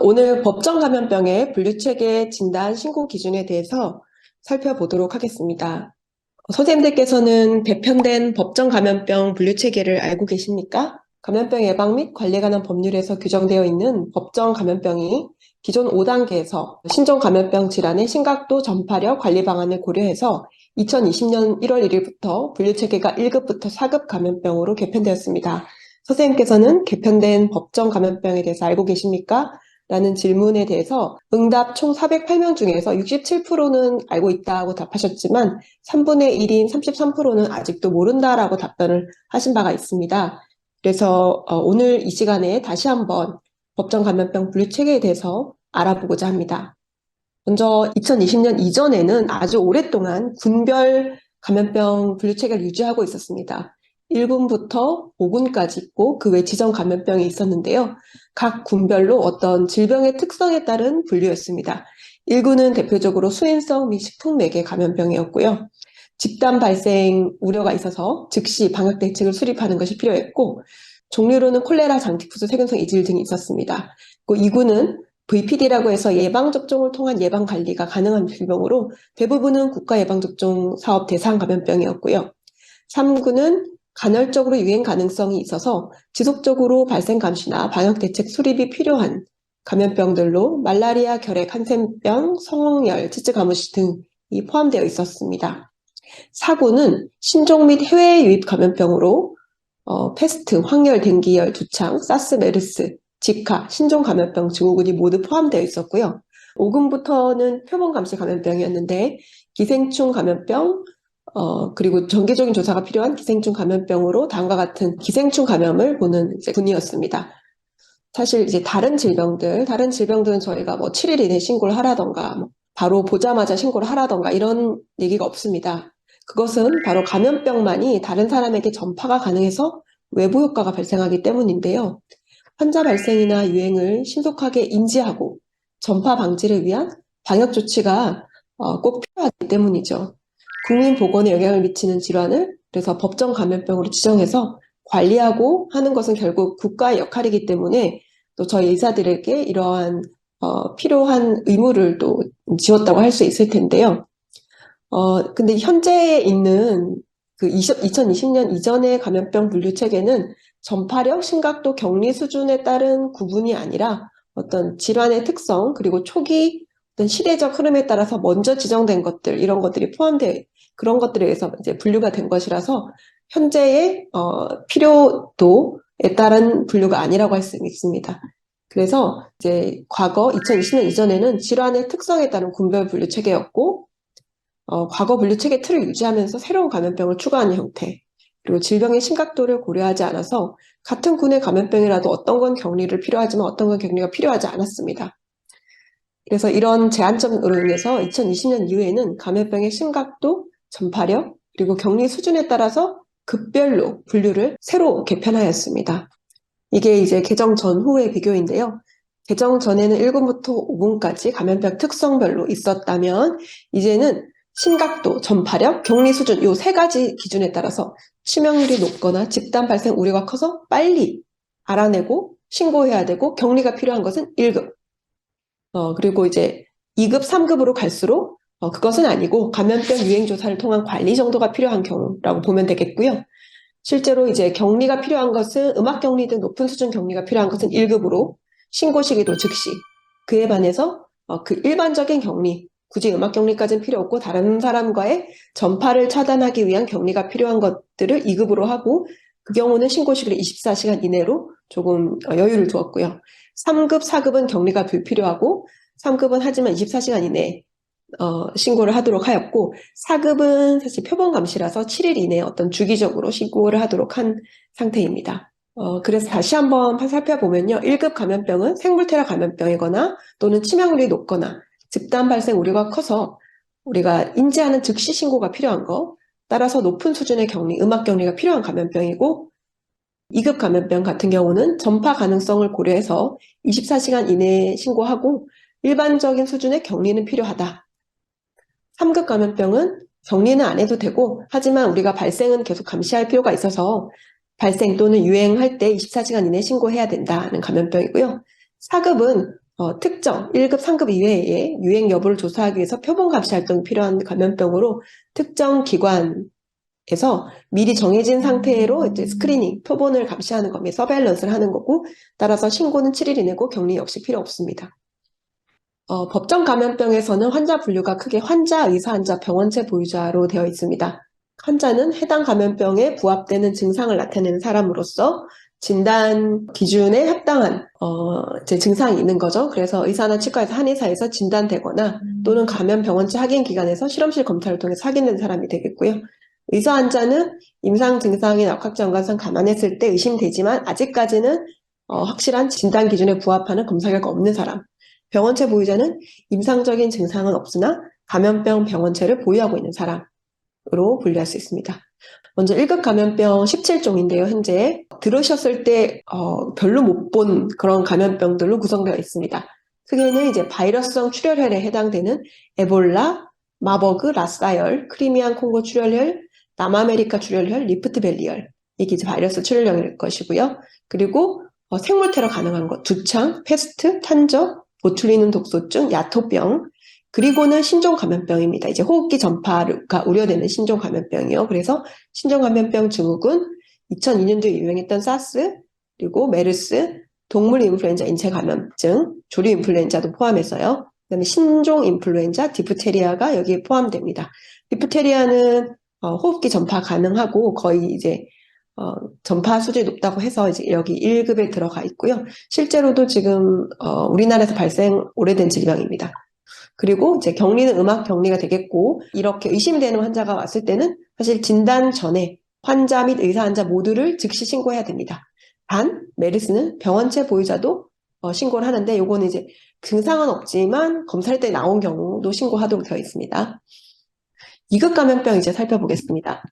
오늘 법정 감염병의 분류체계 진단 신고 기준에 대해서 살펴보도록 하겠습니다. 선생님들께서는 개편된 법정 감염병 분류체계를 알고 계십니까? 감염병 예방 및 관리에 관한 법률에서 규정되어 있는 법정 감염병이 기존 5단계에서 신종 감염병 질환의 심각도, 전파력, 관리 방안을 고려해서 2020년 1월 1일부터 분류체계가 1급부터 4급 감염병으로 개편되었습니다. 선생님께서는 개편된 법정 감염병에 대해서 알고 계십니까? 라는 질문에 대해서 응답 총 408명 중에서 67%는 알고 있다고 답하셨지만 3분의 1인 33%는 아직도 모른다라고 답변을 하신 바가 있습니다. 그래서 오늘 이 시간에 다시 한번 법정 감염병 분류 체계에 대해서 알아보고자 합니다. 먼저 2020년 이전에는 아주 오랫동안 군별 감염병 분류 체계를 유지하고 있었습니다. 1군부터 5군까지 있고 그 외 지정 감염병이 있었는데요. 각 군별로 어떤 질병의 특성에 따른 분류였습니다. 1군은 대표적으로 수인성 및 식품매개 감염병이었고요. 집단 발생 우려가 있어서 즉시 방역 대책을 수립하는 것이 필요했고, 종류로는 콜레라, 장티푸스, 세균성 이질 등이 있었습니다. 그리고 2군은 VPD라고 해서 예방접종을 통한 예방관리가 가능한 질병으로 대부분은 국가예방접종 사업 대상 감염병이었고요. 3군은 간헐적으로 유행 가능성이 있어서 지속적으로 발생 감시나 방역 대책 수립이 필요한 감염병들로 말라리아, 결핵, 한센병, 성홍열, 츠츠가무시 등이 포함되어 있었습니다. 4군은 신종 및 해외 유입 감염병으로 패스트, 황열, 댕기열, 두창, 사스, 메르스, 지카, 신종 감염병 증후군이 모두 포함되어 있었고요. 5군부터는 표본 감시 감염병이었는데 기생충 감염병, 그리고 정기적인 조사가 필요한 기생충 감염병으로 다음과 같은 기생충 감염을 보는 군이었습니다. 사실 이제 다른 질병들은 저희가 뭐 7일 이내 신고를 하라던가, 바로 보자마자 신고를 하라던가 이런 얘기가 없습니다. 그것은 바로 감염병만이 다른 사람에게 전파가 가능해서 외부 효과가 발생하기 때문인데요. 환자 발생이나 유행을 신속하게 인지하고 전파 방지를 위한 방역 조치가 꼭 필요하기 때문이죠. 국민 보건에 영향을 미치는 질환을 그래서 법정 감염병으로 지정해서 관리하고 하는 것은 결국 국가의 역할이기 때문에 또 저희 의사들에게 이러한 필요한 의무를 또 지웠다고 할 수 있을 텐데요. 근데 현재 있는 그 2020년 이전의 감염병 분류 체계는 전파력, 심각도, 격리 수준에 따른 구분이 아니라 어떤 질환의 특성, 그리고 초기 어떤 시대적 흐름에 따라서 먼저 지정된 것들, 이런 것들이 포함된 그런 것들에 의해서 이제 분류가 된 것이라서 현재의 필요도에 따른 분류가 아니라고 할 수 있습니다. 그래서 이제 과거 2020년 이전에는 질환의 특성에 따른 군별 분류 체계였고 과거 분류 체계 틀을 유지하면서 새로운 감염병을 추가하는 형태, 그리고 질병의 심각도를 고려하지 않아서 같은 군의 감염병이라도 어떤 건 격리를 필요하지만 어떤 건 격리가 필요하지 않았습니다. 그래서 이런 제한점으로 인해서 2020년 이후에는 감염병의 심각도, 전파력, 그리고 격리 수준에 따라서 급별로 분류를 새로 개편하였습니다. 이게 이제 개정 전후의 비교인데요. 개정 전에는 1군부터 5군까지 감염병 특성별로 있었다면 이제는 심각도, 전파력, 격리 수준 이 세 가지 기준에 따라서 치명률이 높거나 집단 발생 우려가 커서 빨리 알아내고 신고해야 되고 격리가 필요한 것은 1급. 그리고 이제 2급, 3급으로 갈수록 그것은 아니고 감염병 유행 조사를 통한 관리 정도가 필요한 경우라고 보면 되겠고요. 실제로 이제 격리가 필요한 것은 음악 격리 등 높은 수준 격리가 필요한 것은 1급으로 신고 시기도 즉시. 그에 반해서 그 일반적인 격리, 굳이 음악 격리까지는 필요 없고 다른 사람과의 전파를 차단하기 위한 격리가 필요한 것들을 2급으로 하고 그 경우는 신고 시기를 24시간 이내로 조금 여유를 두었고요. 3급, 4급은 격리가 불필요하고 3급은 하지만 24시간 이내에 신고를 하도록 하였고 4급은 사실 표본 감시라서 7일 이내에 어떤 주기적으로 신고를 하도록 한 상태입니다. 그래서 다시 한번 살펴보면요. 1급 감염병은 생물테라 감염병이거나 또는 치명률이 높거나 집단 발생 우려가 커서 우리가 인지하는 즉시 신고가 필요한 거, 따라서 높은 수준의 격리, 음악 격리가 필요한 감염병이고 2급 감염병 같은 경우는 전파 가능성을 고려해서 24시간 이내에 신고하고 일반적인 수준의 격리는 필요하다. 3급 감염병은 격리는 안 해도 되고 하지만 우리가 발생은 계속 감시할 필요가 있어서 발생 또는 유행할 때 24시간 이내에 신고해야 된다는 감염병이고요. 4급은 특정 1급, 3급 이외에 유행 여부를 조사하기 위해서 표본 감시 활동이 필요한 감염병으로 특정 기관에서 미리 정해진 상태로 이제 스크리닝, 표본을 감시하는 겁니다. 서베일런스를 하는 거고, 따라서 신고는 7일 이내고 격리 역시 필요 없습니다. 법정 감염병에서는 환자 분류가 크게 환자, 의사, 환자, 병원체 보유자로 되어 있습니다. 환자는 해당 감염병에 부합되는 증상을 나타내는 사람으로서 진단 기준에 합당한 이제 증상이 있는 거죠. 그래서 의사나 치과에서 한의사에서 진단되거나 또는 감염 병원체 확인 기관에서 실험실 검사를 통해서 확인된 사람이 되겠고요. 의사 환자는 임상 증상이나 역학적 연관성 감안했을 때 의심되지만 아직까지는 확실한 진단 기준에 부합하는 검사 결과 없는 사람. 병원체 보유자는 임상적인 증상은 없으나 감염병 병원체를 보유하고 있는 사람으로 분류할 수 있습니다. 먼저 1급 감염병 17종인데요. 현재 들으셨을 때 별로 못 본 그런 감염병들로 구성되어 있습니다. 크게는 이제 바이러스성 출혈혈에 해당되는 에볼라, 마버그, 라싸열, 크리미안 콩고 출혈혈, 남아메리카 출혈혈, 리프트밸리열, 이게 이제 바이러스 출혈혈일 것이고요. 그리고 생물 테러 가능한 것, 두창, 패스트, 탄저, 보툴리눔 독소증, 야토병, 그리고는 신종 감염병입니다. 이제 호흡기 전파가 우려되는 신종 감염병이요. 그래서 신종 감염병 증후군, 2002년도에 유행했던 사스, 그리고 메르스, 동물 인플루엔자 인체 감염증, 조류 인플루엔자도 포함해서요. 그다음에 신종 인플루엔자, 디프테리아가 여기에 포함됩니다. 디프테리아는 호흡기 전파 가능하고 거의 이제 전파 수준이 높다고 해서 이제 여기 1급에 들어가 있고요. 실제로도 지금 우리나라에서 발생 오래된 질병입니다. 그리고 이제 격리는 음악 격리가 되겠고, 이렇게 의심되는 환자가 왔을 때는 사실 진단 전에 환자 및 의사 환자 모두를 즉시 신고해야 됩니다. 단 메르스는 병원체 보유자도 신고를 하는데, 요거는 이제 증상은 없지만 검사할 때 나온 경우도 신고하도록 되어 있습니다. 2급 감염병 이제 살펴보겠습니다.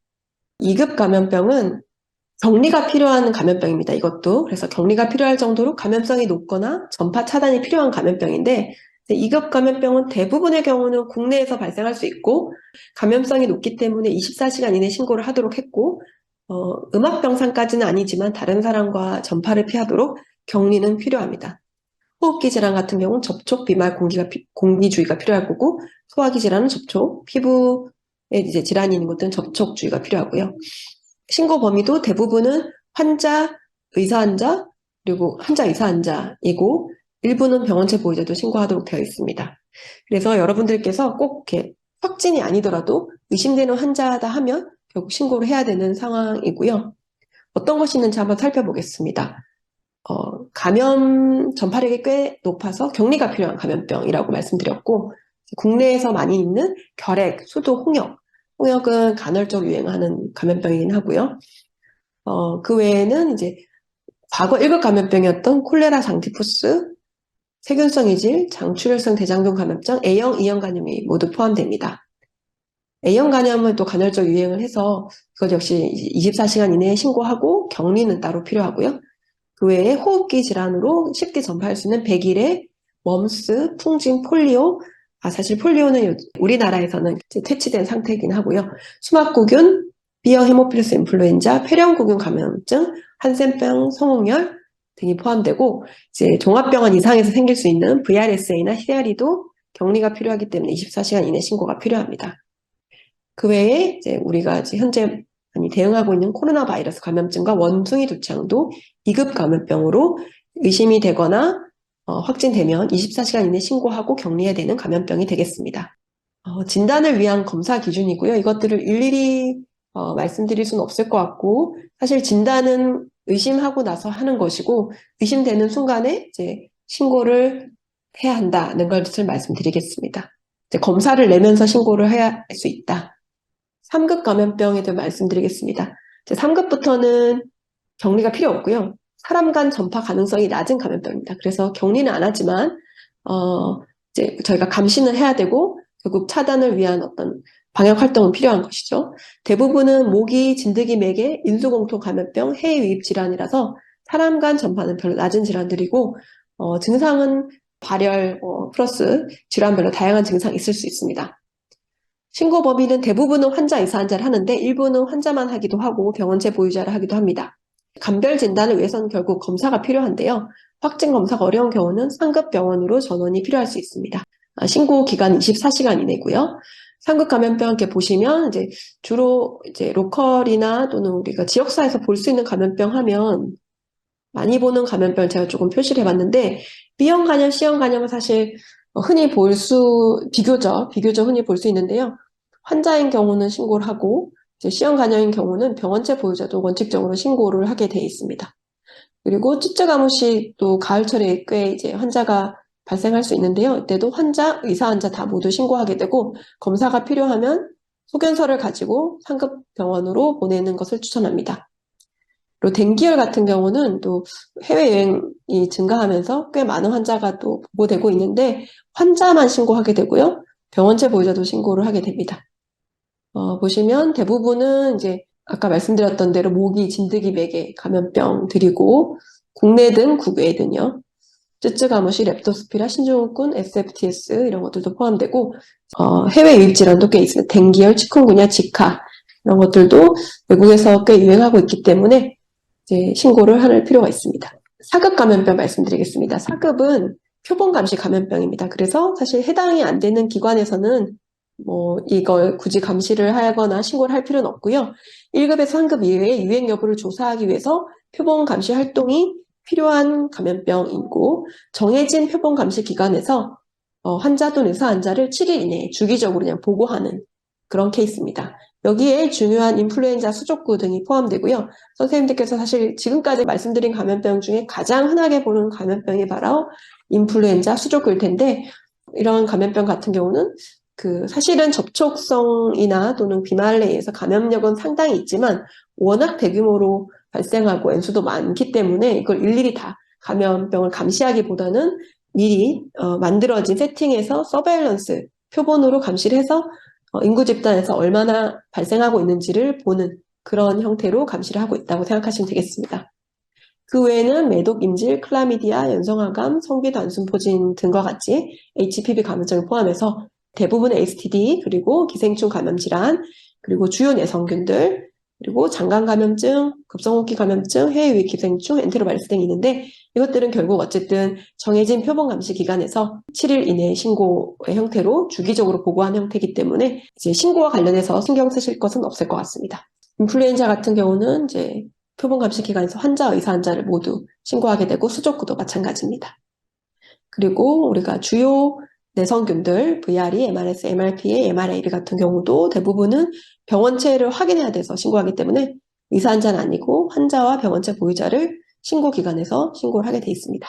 2급 감염병은 격리가 필요한 감염병입니다. 이것도. 그래서 격리가 필요할 정도로 감염성이 높거나 전파 차단이 필요한 감염병인데, 2급 감염병은 대부분의 경우는 국내에서 발생할 수 있고 감염성이 높기 때문에 24시간 이내 신고를 하도록 했고, 음압병상까지는 아니지만 다른 사람과 전파를 피하도록 격리는 필요합니다. 호흡기 질환 같은 경우는 접촉, 비말, 공기주의가 필요할 거고, 소화기 질환은 접촉, 피부에 이제 질환이 있는 것들은 접촉주의가 필요하고요. 신고 범위도 대부분은 환자, 의사 환자, 그리고 환자, 의사 환자이고, 일부는 병원체 보유자도 신고하도록 되어 있습니다. 그래서 여러분들께서 꼭 이렇게 확진이 아니더라도 의심되는 환자다 하면 결국 신고를 해야 되는 상황이고요. 어떤 것이 있는지 한번 살펴보겠습니다. 감염 전파력이 꽤 높아서 격리가 필요한 감염병이라고 말씀드렸고, 국내에서 많이 있는 결핵, 수도, 홍역은 간헐적으로 유행하는 감염병이긴 하고요. 그 외에는 이제 과거 1급 감염병이었던 콜레라 장티푸스, 세균성 이질, 장출혈성 대장균 감염증, A형, E형 간염이 모두 포함됩니다. A형 간염은 또 간헐적 유행을 해서 그것 역시 24시간 이내에 신고하고 격리는 따로 필요하고요. 그 외에 호흡기 질환으로 쉽게 전파할 수 있는 백일의 멈스, 풍진, 폴리오, 사실 폴리오는 우리나라에서는 이제 퇴치된 상태이긴 하고요. 수막구균, B형 헤모필러스 인플루엔자, 폐렴구균 감염증, 한센병, 성홍열 등이 포함되고, 이제 종합병원 이상에서 생길 수 있는 VRSA나 CRE도 격리가 필요하기 때문에 24시간 이내 신고가 필요합니다. 그 외에 이제 우리가 이제 현재 많이 대응하고 있는 코로나 바이러스 감염증과 원숭이 두창도 2급 감염병으로 의심이 되거나 확진되면 24시간 이내 신고하고 격리해야 되는 감염병이 되겠습니다. 진단을 위한 검사 기준이고요. 이것들을 일일이 말씀드릴 수는 없을 것 같고, 사실 진단은 의심하고 나서 하는 것이고, 의심되는 순간에 이제 신고를 해야 한다는 것을 말씀드리겠습니다. 이제 검사를 내면서 신고를 해야 할 수 있다. 3급 감염병에 대해 말씀드리겠습니다. 3급부터는 격리가 필요 없고요. 사람 간 전파 가능성이 낮은 감염병입니다. 그래서 격리는 안 하지만 이제 저희가 감시는 해야 되고 결국 차단을 위한 어떤 방역 활동은 필요한 것이죠. 대부분은 모기, 진드기, 매개, 인수공통 감염병, 해외 유입 질환이라서 사람 간 전파는 별로 낮은 질환들이고 증상은 발열 플러스 질환별로 다양한 증상이 있을 수 있습니다. 신고 범위는 대부분은 환자, 의사 환자를 하는데 일부는 환자만 하기도 하고 병원체 보유자를 하기도 합니다. 감별 진단을 위해서는 결국 검사가 필요한데요. 확진 검사가 어려운 경우는 상급 병원으로 전원이 필요할 수 있습니다. 신고 기간 24시간 이내고요. 상급 감염병 이렇게 보시면 이제 주로 이제 로컬이나 또는 우리가 지역사회에서 볼 수 있는 감염병 하면 많이 보는 감염병을 제가 조금 표시를 해봤는데 B형 간염, C형 간염은 사실 흔히 비교적 흔히 볼 수 있는데요. 환자인 경우는 신고를 하고 이제 C형 간염인 경우는 병원체 보유자도 원칙적으로 신고를 하게 돼 있습니다. 그리고 쯔쯔가무시 또 가을철에 꽤 이제 환자가 발생할 수 있는데요. 이때도 환자, 의사 환자 다 모두 신고하게 되고 검사가 필요하면 소견서를 가지고 상급 병원으로 보내는 것을 추천합니다. 그리고 댕기열 같은 경우는 또 해외여행이 증가하면서 꽤 많은 환자가 또 보고되고 있는데 환자만 신고하게 되고요. 병원체 보유자도 신고를 하게 됩니다. 보시면 대부분은 이제 아까 말씀드렸던 대로 모기, 진드기, 매개 감염병들이고 국내든 국외든요. 쯔쯔가무시, 렙토스피라, 신종흡군, SFTS 이런 것들도 포함되고 해외 유입 질환도 꽤 있습니다. 댕기열, 치kun구냐, 지카 이런 것들도 외국에서 꽤 유행하고 있기 때문에 이제 신고를 할 필요가 있습니다. 4급 감염병 말씀드리겠습니다. 4급은 표본 감시 감염병입니다. 그래서 사실 해당이 안 되는 기관에서는 이걸 굳이 감시를 하거나 신고를 할 필요는 없고요. 1급에서 3급 이외에 유행 여부를 조사하기 위해서 표본 감시 활동이 필요한 감염병이고 정해진 표본 감시 기관에서 환자 또는 의사 환자를 7일 이내에 주기적으로 그냥 보고하는 그런 케이스입니다. 여기에 중요한 인플루엔자 수족구 등이 포함되고요. 선생님들께서 사실 지금까지 말씀드린 감염병 중에 가장 흔하게 보는 감염병이 바로 인플루엔자 수족구일 텐데 이런 감염병 같은 경우는 사실은 접촉성이나 또는 비말에 의해서 감염력은 상당히 있지만 워낙 대규모로 발생하고 N수도 많기 때문에 이걸 일일이 다 감염병을 감시하기보다는 미리 만들어진 세팅에서 서베일런스 표본으로 감시를 해서 인구 집단에서 얼마나 발생하고 있는지를 보는 그런 형태로 감시를 하고 있다고 생각하시면 되겠습니다. 그 외에는 매독, 임질, 클라미디아, 연성화감, 성기 단순포진 등과 같이 HPV 감염증을 포함해서 대부분의 STD, 그리고 기생충 감염 질환, 그리고 주요 내성균들, 그리고 장관 감염증, 급성호흡기 감염증, 해외유입 기생충, 엔테로바이러스 등이 있는데 이것들은 결국 어쨌든 정해진 표본 감시 기간에서 7일 이내 신고의 형태로 주기적으로 보고하는 형태이기 때문에 이제 신고와 관련해서 신경 쓰실 것은 없을 것 같습니다. 인플루엔자 같은 경우는 이제 표본 감시 기관에서 환자, 의사 환자를 모두 신고하게 되고 수족구도 마찬가지입니다. 그리고 우리가 주요 내성균들, VRE, MRS, MRPA, MRAB 같은 경우도 대부분은 병원체를 확인해야 돼서 신고하기 때문에 의사 환자는 아니고 환자와 병원체 보유자를 신고 기관에서 신고를 하게 돼 있습니다.